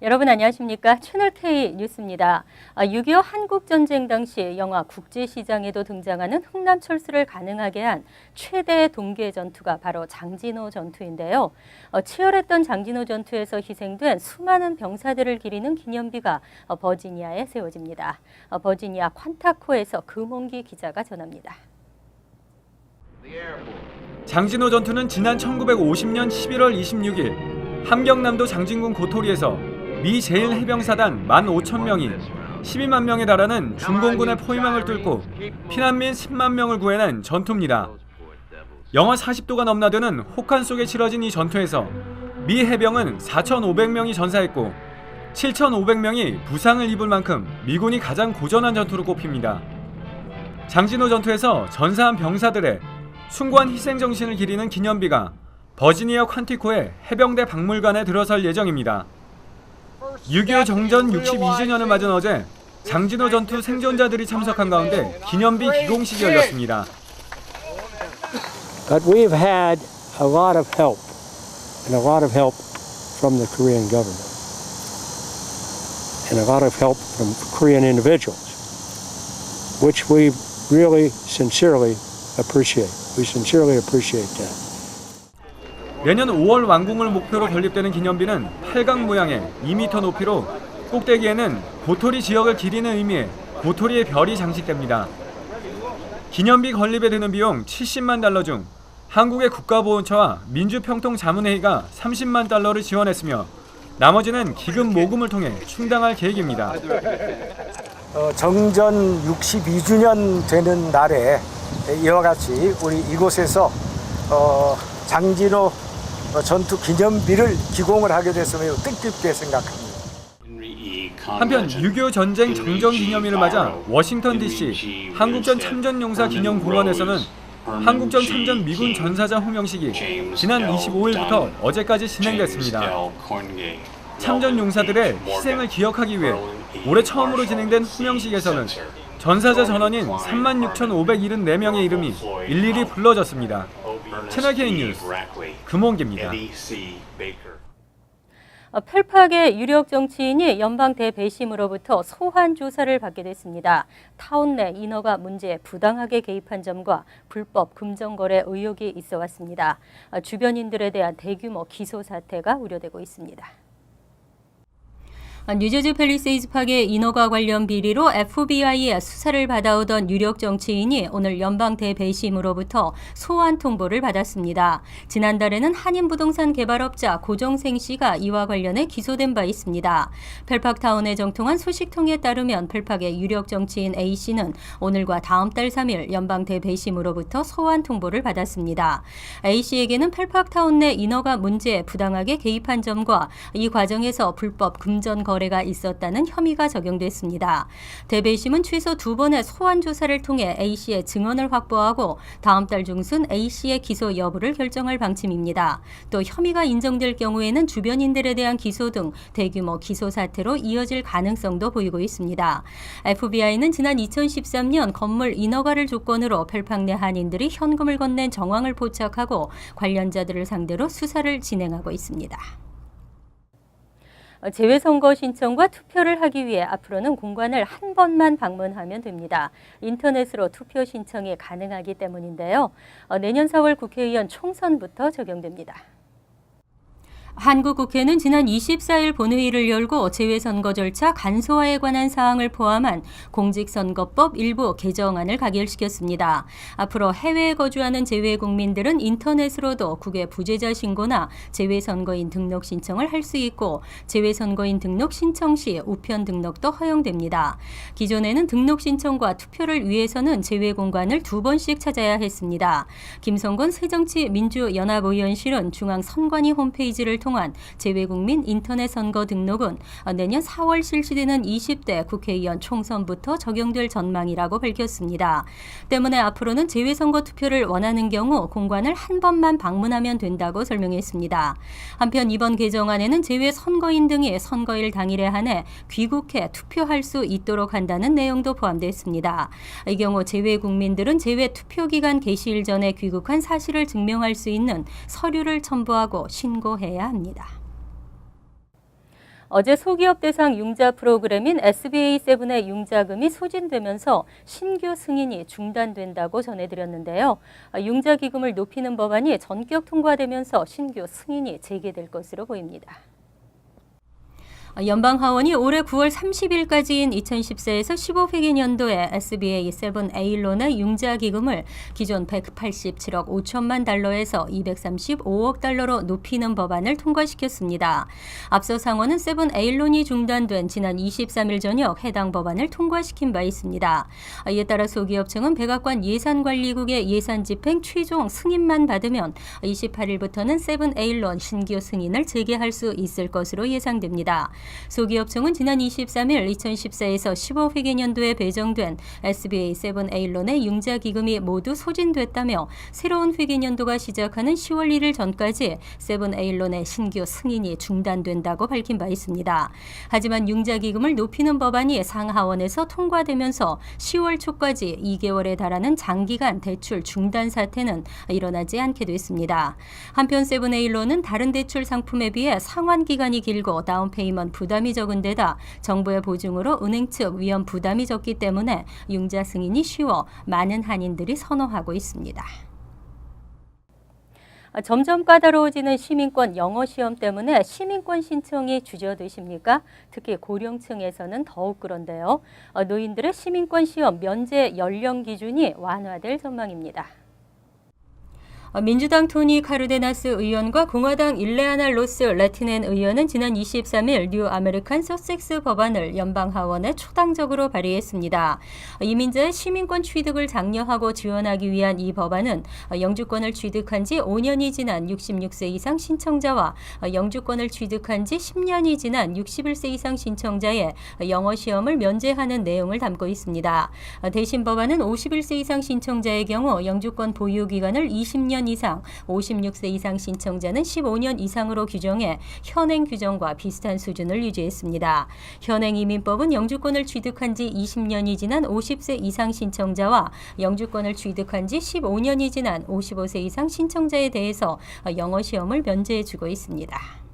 여러분 안녕하십니까? 채널K 뉴스입니다. 6.25 한국전쟁 당시 영화 국제시장에도 등장하는 흥남철수를 가능하게 한 최대의 동계 전투가 바로 장진호 전투인데요. 치열했던 장진호 전투에서 희생된 수많은 병사들을 기리는 기념비가 버지니아에 세워집니다. 버지니아 퀀타코에서 금홍기 기자가 전합니다. 장진호 전투는 지난 1950년 11월 26일 함경남도 장진군 고토리에서 미 제1해병사단 15,000명이 12만 명에 달하는 중공군의 포위망을 뚫고 피난민 10만 명을 구해낸 전투입니다. 영하 40도가 넘나드는 혹한 속에 치러진 이 전투에서 미 해병은 4,500명이 전사했고 7,500명이 부상을 입을 만큼 미군이 가장 고전한 전투로 꼽힙니다. 장진호 전투에서 전사한 병사들의 숭고한 희생정신을 기리는 기념비가 버지니아 퀀티코의 해병대 박물관에 들어설 예정입니다. 6.25 정전 62주년을 맞은 어제 장진호 전투 생존자들이 참석한 가운데 기념비 기공식이 열렸습니다. But we've had a lot of help and a lot of help from the Korean government and a lot of help from Korean individuals, which we really sincerely appreciate. We sincerely appreciate that. 내년 5월 완공을 목표로 건립되는 기념비는 8강 모양의 2m 높이로 꼭대기에는 고토리 지역을 기리는 의미의 고토리의 별이 장식됩니다. 기념비 건립에 드는 비용 70만 달러 중 한국의 국가보훈처와 민주평통자문회의가 30만 달러를 지원했으며 나머지는 기금 모금을 통해 충당할 계획입니다. 정전 62주년 되는 날에 이와 같이 우리 이곳에서 장진호 전투 기념비를 기공을 하게 돼서 매우 뜻깊게 생각합니다. 한편 6.25 전쟁 정전 기념일을 맞아 워싱턴 DC 한국전 참전용사 기념공원에서는 한국전 참전 미군 전사자 호명식이 지난 25일부터 어제까지 진행됐습니다. 참전 용사들의 희생을 기억하기 위해 올해 처음으로 진행된 호명식에서는 전사자 전원인 36,574명의 이름이 일일이 불러졌습니다. 채널K 뉴스 금홍기입니다. 펠팍의 유력 정치인이 연방 대배심으로부터 소환 조사를 받게 됐습니다. 타운 내 인허가 문제에 부당하게 개입한 점과 불법 금전거래 의혹이 있어 왔습니다. 주변인들에 대한 대규모 기소 사태가 우려되고 있습니다. 뉴저지 팰리세이즈 파괴 인허가 관련 비리로 FBI의 수사를 받아오던 유력 정치인이 오늘 연방 대배심으로부터 소환 통보를 받았습니다. 지난달에는 한인부동산 개발업자 고정생 씨가 이와 관련해 기소된 바 있습니다. 펠팍타운에 정통한 소식통에 따르면 펠팍의 유력 정치인 A 씨는 오늘과 다음 달 3일 연방 대배심으로부터 소환 통보를 받았습니다. A 씨에게는 펠팍타운 내 인허가 문제에 부당하게 개입한 점과 이 과정에서 불법 금전 거래가 있었다는 혐의가 적용됐습니다. 대배심은 최소 2번의 소환 조사를 통해 A씨의 증언을 확보하고 다음 달 중순 A씨의 기소 여부를 결정할 방침입니다. 또 혐의가 인정될 경우에는 주변인들에 대한 기소 등 대규모 기소 사태로 이어질 가능성도 보이고 있습니다. FBI는 지난 2013년 건물 인허가를 조건으로 펠팍 내 한인들이 현금을 건넨 정황을 포착하고 관련자들을 상대로 수사를 진행하고 있습니다. 재외선거 신청과 투표를 하기 위해 앞으로는 공관을 한 번만 방문하면 됩니다. 인터넷으로 투표 신청이 가능하기 때문인데요. 내년 4월 국회의원 총선부터 적용됩니다. 한국 국회는 지난 24일 본회의를 열고 재외선거 절차 간소화에 관한 사항을 포함한 공직선거법 일부 개정안을 가결시켰습니다. 앞으로 해외에 거주하는 재외국민들은 인터넷으로도 국외 부재자 신고나 재외선거인 등록 신청을 할 수 있고 재외선거인 등록 신청 시 우편 등록도 허용됩니다. 기존에는 등록 신청과 투표를 위해서는 재외공관을 2번씩 찾아야 했습니다. 김성곤 새정치민주연합의원실은 중앙선관위 홈페이지를 통한 재외국민 인터넷 선거 등록은 내년 4월 실시되는 20대 국회의원 총선부터 적용될 전망이라고 밝혔습니다. 때문에 앞으로는 재외선거 투표를 원하는 경우 공관을 한 번만 방문하면 된다고 설명했습니다. 한편 이번 개정안에는 재외선거인 등이 선거일 당일에 한해 귀국해 투표할 수 있도록 한다는 내용도 포함됐습니다. 이 경우 재외국민들은 재외 투표기간 개시일 전에 귀국한 사실을 증명할 수 있는 서류를 첨부하고 신고해야 합니다. 어제 소기업 대상 융자 프로그램인 SBA7의 융자금이 소진되면서 신규 승인이 중단된다고 전해드렸는데요. 융자 기금을 높이는 법안이 전격 통과되면서 신규 승인이 재개될 것으로 보입니다. 연방하원이 올해 9월 30일까지인 2014에서 15회계년도에 SBA 7A론의 융자 기금을 기존 187억 5천만 달러에서 235억 달러로 높이는 법안을 통과시켰습니다. 앞서 상원은 7A론이 중단된 지난 23일 저녁 해당 법안을 통과시킨 바 있습니다. 이에 따라 소기업청은 백악관 예산관리국의 예산 집행 최종 승인만 받으면 28일부터는 7A론 신규 승인을 재개할 수 있을 것으로 예상됩니다. 소기업청은 지난 23일 2014에서 15회계년도에 배정된 SBA 7A론의 융자 기금이 모두 소진됐다며 새로운 회계년도가 시작하는 10월 1일 전까지 7A론의 신규 승인이 중단된다고 밝힌 바 있습니다. 하지만 융자 기금을 높이는 법안이 상하원에서 통과되면서 10월 초까지 2개월에 달하는 장기간 대출 중단 사태는 일어나지 않게 됐습니다. 한편 7A론은 다른 대출 상품에 비해 상환 기간이 길고 다운페이먼트 부담이 적은 데다 정부의 보증으로 은행 측 위험 부담이 적기 때문에 융자 승인이 쉬워 많은 한인들이 선호하고 있습니다. 점점 까다로워지는 시민권 영어 시험 때문에 시민권 신청이 주저되십니까? 특히 고령층에서는 더욱 그런데요. 노인들의 시민권 시험 면제 연령 기준이 완화될 전망입니다. 민주당 토니 카르데나스 의원과 공화당 일레아나 로스 레티넨 의원은 지난 23일 뉴 아메리칸 서섹스 법안을 연방하원에 초당적으로 발의했습니다. 이민자의 시민권 취득을 장려하고 지원하기 위한 이 법안은 영주권을 취득한 지 5년이 지난 66세 이상 신청자와 영주권을 취득한 지 10년이 지난 61세 이상 신청자의 영어 시험을 면제하는 내용을 담고 있습니다. 대신 법안은 51세 이상 신청자의 경우 영주권 보유 기간을 20년 이상, 56세 이상 신청자는 15년 이상으로 규정해 현행 규정과 비슷한 수준을 유지했습니다. 현행 이민법은 영주권을 취득한 지 20년이 지난 50세 이상 신청자와 영주권을 취득한 지 15년이 지난 55세 이상 신청자에 대해서 영어 시험을 면제해주고 있습니다.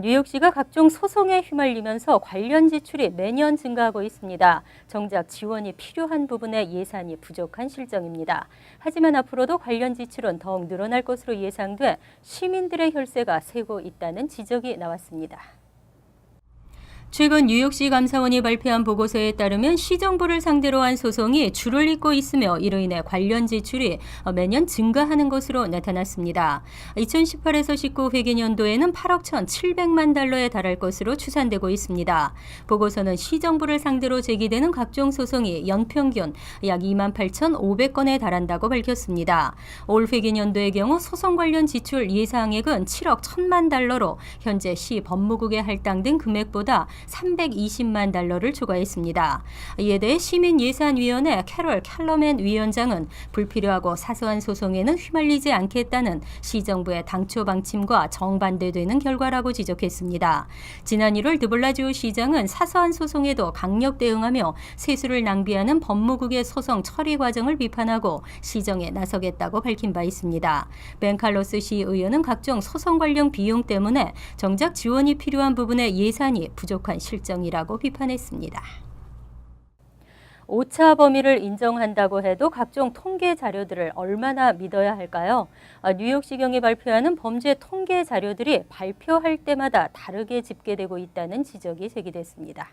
뉴욕시가 각종 소송에 휘말리면서 관련 지출이 매년 증가하고 있습니다. 정작 지원이 필요한 부분에 예산이 부족한 실정입니다. 하지만 앞으로도 관련 지출은 더욱 늘어날 것으로 예상돼 시민들의 혈세가 새고 있다는 지적이 나왔습니다. 최근 뉴욕시 감사원이 발표한 보고서에 따르면 시정부를 상대로 한 소송이 줄을 잇고 있으며 이로 인해 관련 지출이 매년 증가하는 것으로 나타났습니다. 2018에서 19 회계년도에는 8억 1,700만 달러에 달할 것으로 추산되고 있습니다. 보고서는 시정부를 상대로 제기되는 각종 소송이 연평균 약 28,500건에 달한다고 밝혔습니다. 올 회계년도의 경우 소송 관련 지출 예상액은 7억 1,000만 달러로 현재 시 법무국에 할당된 금액보다 320만 달러를 초과했습니다. 이에 대해 시민예산위원회 캐롤 캘러맨 위원장은 불필요하고 사소한 소송에는 휘말리지 않겠다는 시정부의 당초 방침과 정반대되는 결과라고 지적했습니다. 지난 1월 드블라지오 시장은 사소한 소송에도 강력 대응하며 세수를 낭비하는 법무국의 소송 처리 과정을 비판하고 시정에 나서겠다고 밝힌 바 있습니다. 벤 칼로스 시의원은 각종 소송 관련 비용 때문에 정작 지원이 필요한 부분에 예산이 부족한 실정이라고 비판했습니다. 오차 범위를 인정한다고 해도 각종 통계 자료들을 얼마나 믿어야 할까요? 뉴욕시경이 발표하는 범죄 통계 자료들이 발표할 때마다 다르게 집계되고 있다는 지적이 제기됐습니다.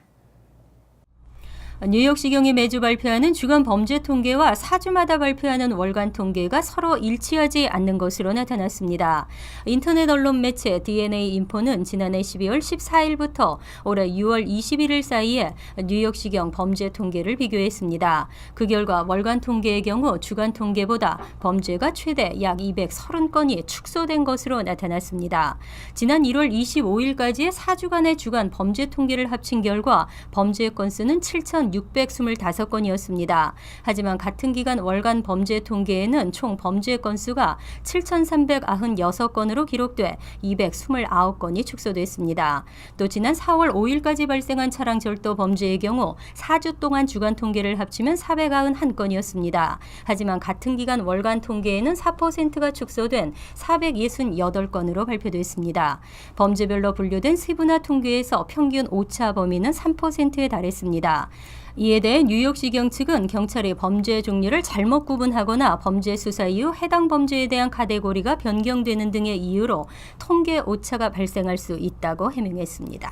뉴욕시경이 매주 발표하는 주간 범죄 통계와 4주마다 발표하는 월간 통계가 서로 일치하지 않는 것으로 나타났습니다. 인터넷 언론 매체 DNA인포는 지난해 12월 14일부터 올해 6월 21일 사이에 뉴욕시경 범죄 통계를 비교했습니다. 그 결과 월간 통계의 경우 주간 통계보다 범죄가 최대 약 230건이 축소된 것으로 나타났습니다. 지난 1월 25일까지의 4주간의 주간 범죄 통계를 합친 결과 범죄 건수는 7,200 건수는 625건이었습니다. 하지만 같은 기간 월간 범죄 통계에는 총 범죄 건수가 7,396건으로 기록돼 229건이 축소됐습니다. 또 지난 4월 5일까지 발생한 차량 절도 범죄의 경우 4주 동안 주간 통계를 합치면 491건이었습니다. 하지만 같은 기간 월간 통계에는 4%가 축소된 468건으로 발표됐습니다. 범죄별로 분류된 세분화 통계에서 평균 오차 범위는 3%에 달했습니다. 이에 대해 뉴욕시경 측은 경찰이 범죄 종류를 잘못 구분하거나 범죄 수사 이후 해당 범죄에 대한 카테고리가 변경되는 등의 이유로 통계 오차가 발생할 수 있다고 해명했습니다.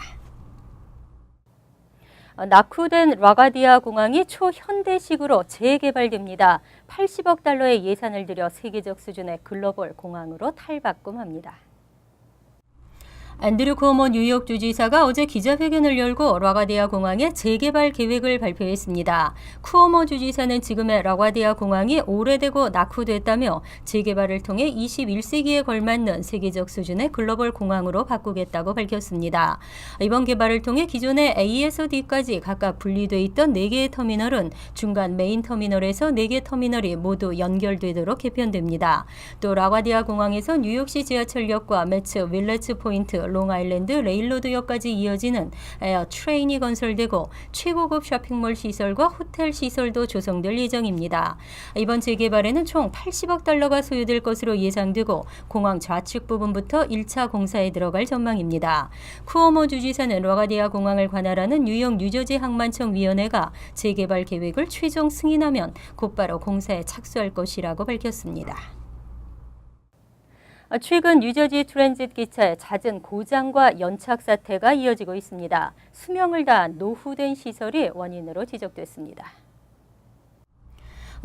낙후된 라가디아 공항이 초현대식으로 재개발됩니다. 80억 달러의 예산을 들여 세계적 수준의 글로벌 공항으로 탈바꿈합니다. 앤드류 쿠오모 뉴욕 주지사가 어제 기자회견을 열고 라가디아 공항의 재개발 계획을 발표했습니다. 쿠오모 주지사는 지금의 라가디아 공항이 오래되고 낙후됐다며 재개발을 통해 21세기에 걸맞는 세계적 수준의 글로벌 공항으로 바꾸겠다고 밝혔습니다. 이번 개발을 통해 기존의 A에서 D까지 각각 분리돼 있던 4개의 터미널은 중간 메인 터미널에서 4개 터미널이 모두 연결되도록 개편됩니다. 또 라가디아 공항에서 뉴욕시 지하철역과 매츠 윌레츠 포인트, 롱아일랜드 레일로드역까지 이어지는 에어 트레인이 건설되고 최고급 쇼핑몰 시설과 호텔 시설도 조성될 예정입니다. 이번 재개발에는 총 80억 달러가 소요될 것으로 예상되고 공항 좌측 부분부터 1차 공사에 들어갈 전망입니다. 쿠오모 주지사는 라가디아 공항을 관할하는 뉴욕 뉴저지 항만청 위원회가 재개발 계획을 최종 승인하면 곧바로 공사에 착수할 것이라고 밝혔습니다. 최근 뉴저지 트랜짓 기차의 잦은 고장과 연착 사태가 이어지고 있습니다. 수명을 다한 노후된 시설이 원인으로 지적됐습니다.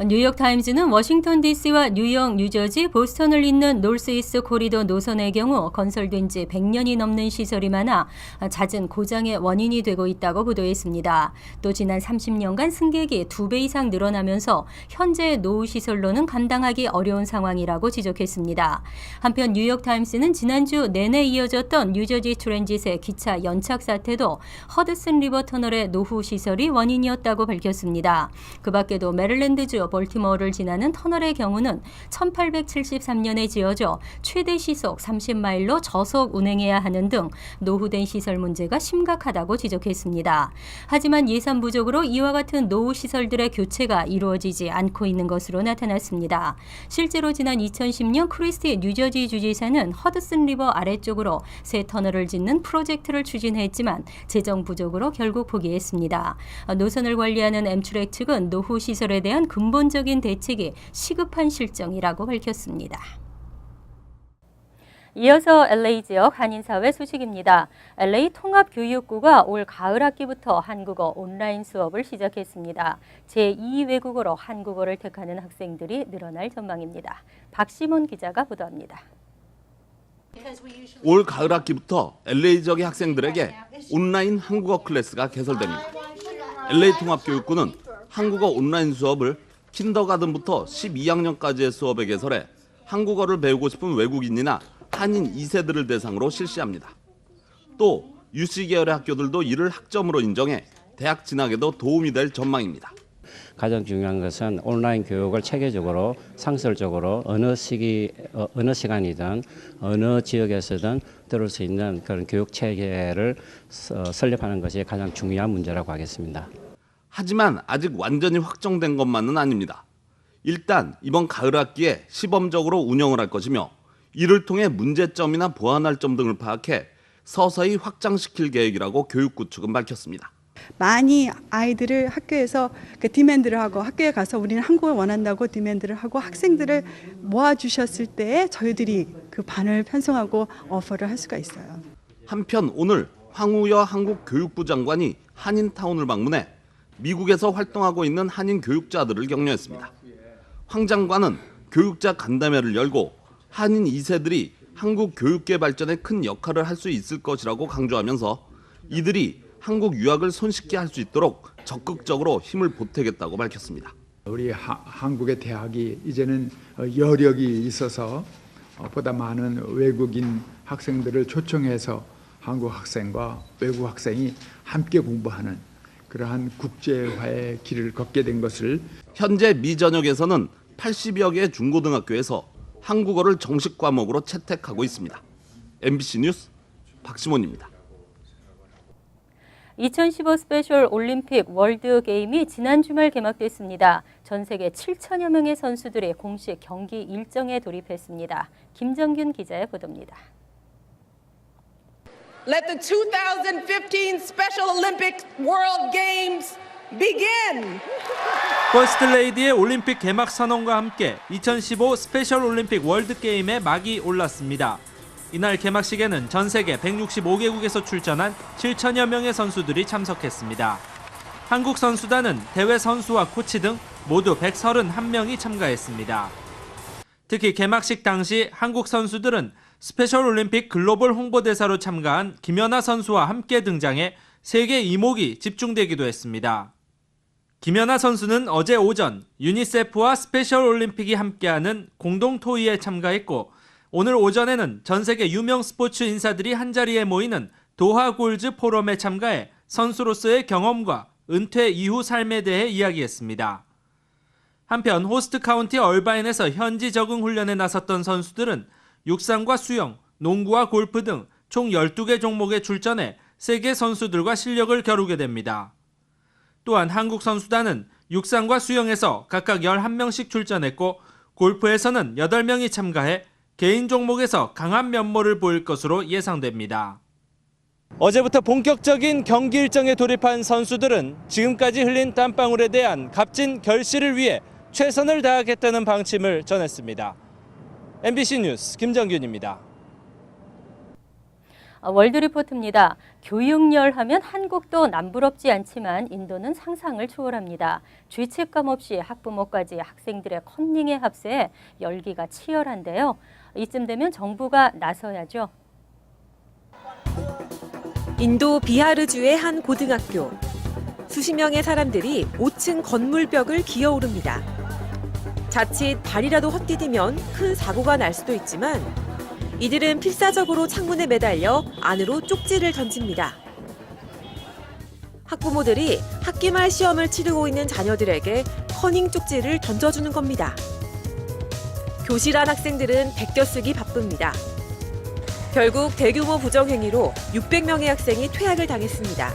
뉴욕타임즈는 워싱턴 DC와 뉴욕, 뉴저지, 보스턴을 잇는 노스이스트 코리도 노선의 경우 건설된 지 100년이 넘는 시설이 많아 잦은 고장의 원인이 되고 있다고 보도했습니다. 또 지난 30년간 승객이 2배 이상 늘어나면서 현재의 노후 시설로는 감당하기 어려운 상황이라고 지적했습니다. 한편 뉴욕타임스는 지난주 내내 이어졌던 뉴저지 트랜짓의 기차 연착 사태도 허드슨 리버 터널의 노후 시설이 원인이었다고 밝혔습니다. 그 밖에도 메릴랜드주 볼티모어를 지나는 터널의 경우는 1873년에 지어져 최대 시속 30마일로 저속 운행해야 하는 등 노후된 시설 문제가 심각하다고 지적했습니다. 하지만 예산 부족으로 이와 같은 노후 시설들의 교체가 이루어지지 않고 있는 것으로 나타났습니다. 실제로 지난 2010년 크리스티 뉴저지 주지사는 허드슨 리버 아래쪽으로 새 터널을 짓는 프로젝트를 추진했지만 재정 부족으로 결국 포기했습니다. 노선을 관리하는 엠트랙 측은 노후 시설에 대한 근본적인 대책이 시급한 실정이라고 밝혔습니다. 이어서 LA 지역 한인사회 소식입니다. LA 통합교육부가 올 가을 학기부터 한국어 온라인 수업을 시작했습니다. 제2외국어로 한국어를 택하는 학생들이 늘어날 전망입니다. 박시몬 기자가 보도합니다. 올 가을 학기부터 LA 지역의 학생들에게 온라인 한국어 클래스가 개설됩니다. LA 통합교육부는 한국어 온라인 수업을 킨더가든부터 12학년까지의 수업에 개설해 한국어를 배우고 싶은 외국인이나 한인 2세들을 대상으로 실시합니다. 또 UC 계열의 학교들도 이를 학점으로 인정해 대학 진학에도 도움이 될 전망입니다. 가장 중요한 것은 온라인 교육을 체계적으로 상설적으로 어느 시간이든 어느 지역에서든 들을 수 있는 그런 교육 체계를 설립하는 것이 가장 중요한 문제라고 하겠습니다. 하지만 아직 완전히 확정된 것만은 아닙니다. 일단 이번 가을 학기에 시범적으로 운영을 할 것이며 이를 통해 문제점이나 보완할 점 등을 파악해 서서히 확장시킬 계획이라고 교육부 측은 밝혔습니다. 많이 아이들을 학교에서 디맨드를 하고 학교에 가서 우리는 한국을 원한다고 디맨드를 하고 학생들을 모아주셨을 때 저희들이 그 반을 편성하고 오퍼를 할 수가 있어요. 한편 오늘 황우여 한국 교육부 장관이 한인타운을 방문해 미국에서 활동하고 있는 한인 교육자들을 격려했습니다. 황 장관은 교육자 간담회를 열고 한인 2세들이 한국 교육계 발전에 큰 역할을 할 수 있을 것이라고 강조하면서 이들이 한국 유학을 손쉽게 할 수 있도록 적극적으로 힘을 보태겠다고 밝혔습니다. 우리 한국의 대학이 이제는 여력이 있어서 보다 많은 외국인 학생들을 초청해서 한국 학생과 외국 학생이 함께 공부하는 그러한 국제화의 길을 걷게 된 것을 현재 미 전역에서는 80여 개의 중고등학교에서 한국어를 정식 과목으로 채택하고 있습니다. MBC 뉴스 박시몬입니다. 2015 스페셜 올림픽 월드 게임이 지난 주말 개막됐습니다. 전 세계 7천여 명의 선수들이 공식 경기 일정에 돌입했습니다. 김정균 기자의 보도입니다. Let the 2015 Special Olympic World Games begin! 퍼스트 레이디의 올림픽 개막 선언과 함께 2015 스페셜 올림픽 월드 게임에 막이 올랐습니다. 이날 개막식에는 전 세계 165개국에서 출전한 7천여 명의 선수들이 참석했습니다. 한국 선수단은 대회 선수와 코치 등 모두 131명이 참가했습니다. 특히 개막식 당시 한국 선수들은 스페셜 올림픽 글로벌 홍보대사로 참가한 김연아 선수와 함께 등장해 세계 이목이 집중되기도 했습니다. 김연아 선수는 어제 오전 유니세프와 스페셜 올림픽이 함께하는 공동 토의에 참가했고 오늘 오전에는 전 세계 유명 스포츠 인사들이 한자리에 모이는 도하 골즈 포럼에 참가해 선수로서의 경험과 은퇴 이후 삶에 대해 이야기했습니다. 한편 호스트 카운티 얼바인에서 현지 적응 훈련에 나섰던 선수들은 육상과 수영, 농구와 골프 등 총 12개 종목에 출전해 세계 선수들과 실력을 겨루게 됩니다. 또한 한국 선수단은 육상과 수영에서 각각 11명씩 출전했고 골프에서는 8명이 참가해 개인 종목에서 강한 면모를 보일 것으로 예상됩니다. 어제부터 본격적인 경기 일정에 돌입한 선수들은 지금까지 흘린 땀방울에 대한 값진 결실을 위해 최선을 다하겠다는 방침을 전했습니다. MBC 뉴스 김정균입니다. 월드리포트입니다. 교육열 하면 한국도 남부럽지 않지만 인도는 상상을 초월합니다. 죄책감 없이 학부모까지 학생들의 컨닝에 합세해 열기가 치열한데요. 이쯤 되면 정부가 나서야죠. 인도 비하르주의 한 고등학교. 수십 명의 사람들이 5층 건물벽을 기어오릅니다. 자칫 발이라도 헛디디면 큰 사고가 날 수도 있지만 이들은 필사적으로 창문에 매달려 안으로 쪽지를 던집니다. 학부모들이 학기 말 시험을 치르고 있는 자녀들에게 커닝 쪽지를 던져주는 겁니다. 교실 안 학생들은 베껴쓰기 바쁩니다. 결국 대규모 부정행위로 600명의 학생이 퇴학을 당했습니다.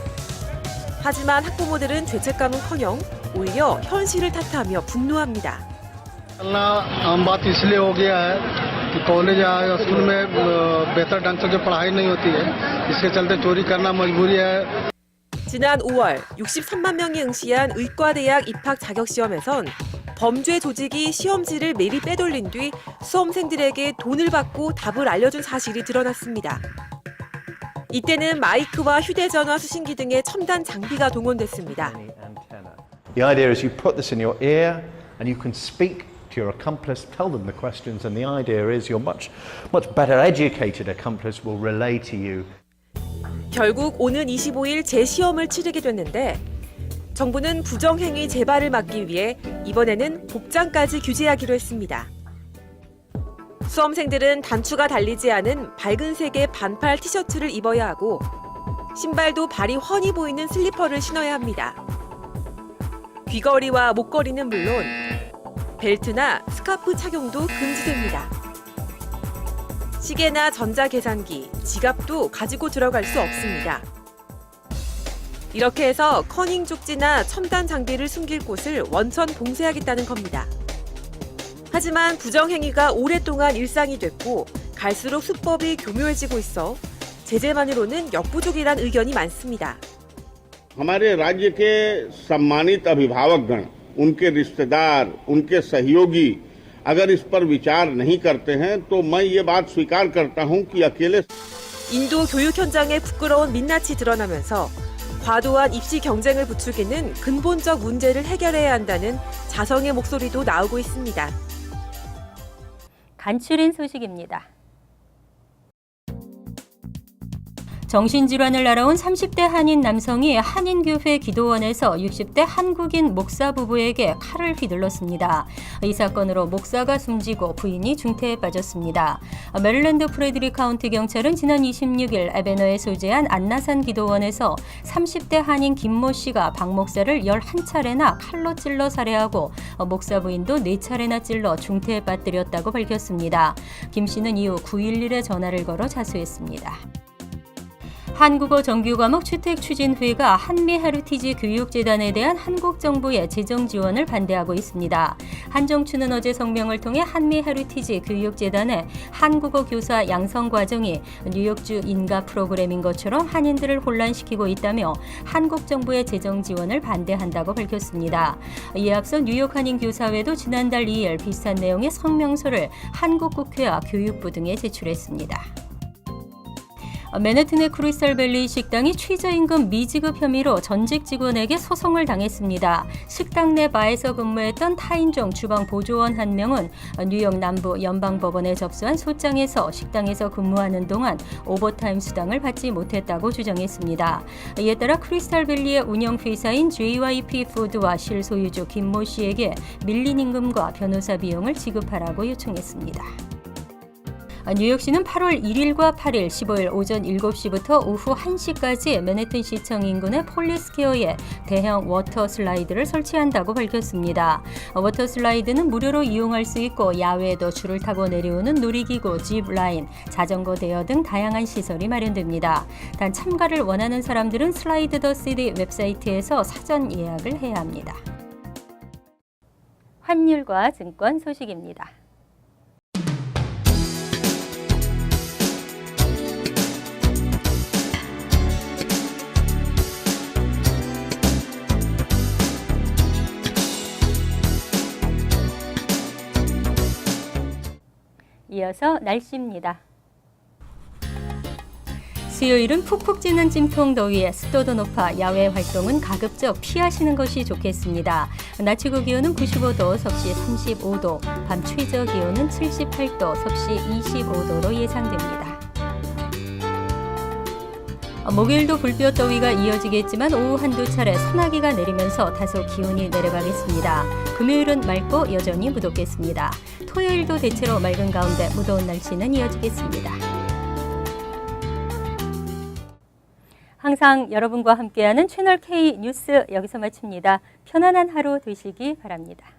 하지만 학부모들은 죄책감은커녕 오히려 현실을 탓하며 분노합니다. बात इसलिए हो गया है कि कॉलेज या स्कूल में बेहतर ढंग से जो पढ़ाई नहीं होती है इसके चलते चोरी करना मजबूरी है. 지난 5월 63만 명이 응시한 의과대학 입학 자격시험에선 범죄 조직이 시험지를 미리 빼돌린 뒤 수험생들에게 돈을 받고 답을 알려준 사실이 드러났습니다. 이때는 마이크와 휴대전화 수신기 등의 첨단 장비가 동원됐습니다. The idea is you put this in your ear and you can speak to your accomplice, tell them the questions, and the idea is your much better educated accomplice will relay to you. 결국 오는 25일 재시험을 치르게 됐는데 정부는 부정행위 재발을 막기 위해 이번에는 복장까지 규제하기로 했습니다. 수험생들은 단추가 달리지 않은 밝은 색의 반팔 티셔츠를 입어야 하고 신발도 발이 훤히 보이는 슬리퍼를 신어야 합니다. 귀걸이와 목걸이는 물론 벨트나 스카프 착용도 금지됩니다. 시계나 전자계산기, 지갑도 가지고 들어갈 수 없습니다. 이렇게 해서 커닝 쪽지나 첨단 장비를 숨길 곳을 원천 봉쇄하겠다는 겁니다. 하지만 부정행위가 오랫동안 일상이 됐고 갈수록 수법이 교묘해지고 있어 제재만으로는 역부족이란 의견이 많습니다. हमारे राज्य के सम्मानित अभिभावकगण, उनके रिश्तेदार, उनके सहयोगी अगर इस पर विचार नहीं करते हैं तो मैं ये बात स्वीकार करता हूं कि अकेले 인도 교육 현장에 부끄러운 민낯이 드러나면서 과도한 입시 경쟁을 부추기는 근본적 문제를 해결해야 한다는 자성의 목소리도 나오고 있습니다. 간추린 소식입니다. 정신질환을 앓아온 30대 한인 남성이 한인교회 기도원에서 60대 한국인 목사 부부에게 칼을 휘둘렀습니다. 이 사건으로 목사가 숨지고 부인이 중태에 빠졌습니다. 메릴랜드 프레드리 카운티 경찰은 지난 26일 에베너에 소재한 안나산 기도원에서 30대 한인 김모 씨가 박 목사를 11차례나 칼로 찔러 살해하고 목사 부인도 4차례나 찔러 중태에 빠뜨렸다고 밝혔습니다. 김 씨는 이후 911에 전화를 걸어 자수했습니다. 한국어 정규 과목 채택추진회가 한미 헤리티지 교육재단에 대한 한국 정부의 재정 지원을 반대하고 있습니다. 한정추는 어제 성명을 통해 한미 헤리티지 교육재단의 한국어 교사 양성 과정이 뉴욕주 인가 프로그램인 것처럼 한인들을 혼란시키고 있다며 한국 정부의 재정 지원을 반대한다고 밝혔습니다. 이에 앞서 뉴욕 한인교사회도 지난달 2일 비슷한 내용의 성명서를 한국 국회와 교육부 등에 제출했습니다. 맨해튼의 크리스탈밸리 식당이 최저임금 미지급 혐의로 전직 직원에게 소송을 당했습니다. 식당 내 바에서 근무했던 타인종 주방 보조원 한 명은 뉴욕 남부 연방법원에 접수한 소장에서 식당에서 근무하는 동안 오버타임 수당을 받지 못했다고 주장했습니다. 이에 따라 크리스탈밸리의 운영회사인 JYP 푸드와 실소유주 김모 씨에게 밀린 임금과 변호사 비용을 지급하라고 요청했습니다. 뉴욕시는 8월 1일과 8일, 15일 오전 7시부터 오후 1시까지 맨해튼 시청 인근의 폴리스퀘어에 대형 워터 슬라이드를 설치한다고 밝혔습니다. 워터 슬라이드는 무료로 이용할 수 있고 야외에도 줄을 타고 내려오는 놀이기구, 짚라인, 자전거 대여 등 다양한 시설이 마련됩니다. 단 참가를 원하는 사람들은 슬라이드 더 시티 웹사이트에서 사전 예약을 해야 합니다. 환율과 증권 소식입니다. 이어서 날씨입니다. 수요일은 푹푹 찌는 찜통 더위에 습도도 높아 야외 활동은 가급적 피하시는 것이 좋겠습니다. 낮 최고 기온은 95도, 섭씨 35도, 밤 최저 기온은 78도, 섭씨 25도로 예상됩니다. 목요일도 불볕 더위가 이어지겠지만 오후 한두 차례 소나기가 내리면서 다소 기온이 내려가겠습니다. 금요일은 맑고 여전히 무덥겠습니다. 토요일도 대체로 맑은 가운데 무더운 날씨는 이어지겠습니다. 항상 여러분과 함께하는 채널 K 뉴스 여기서 마칩니다. 편안한 하루 되시기 바랍니다.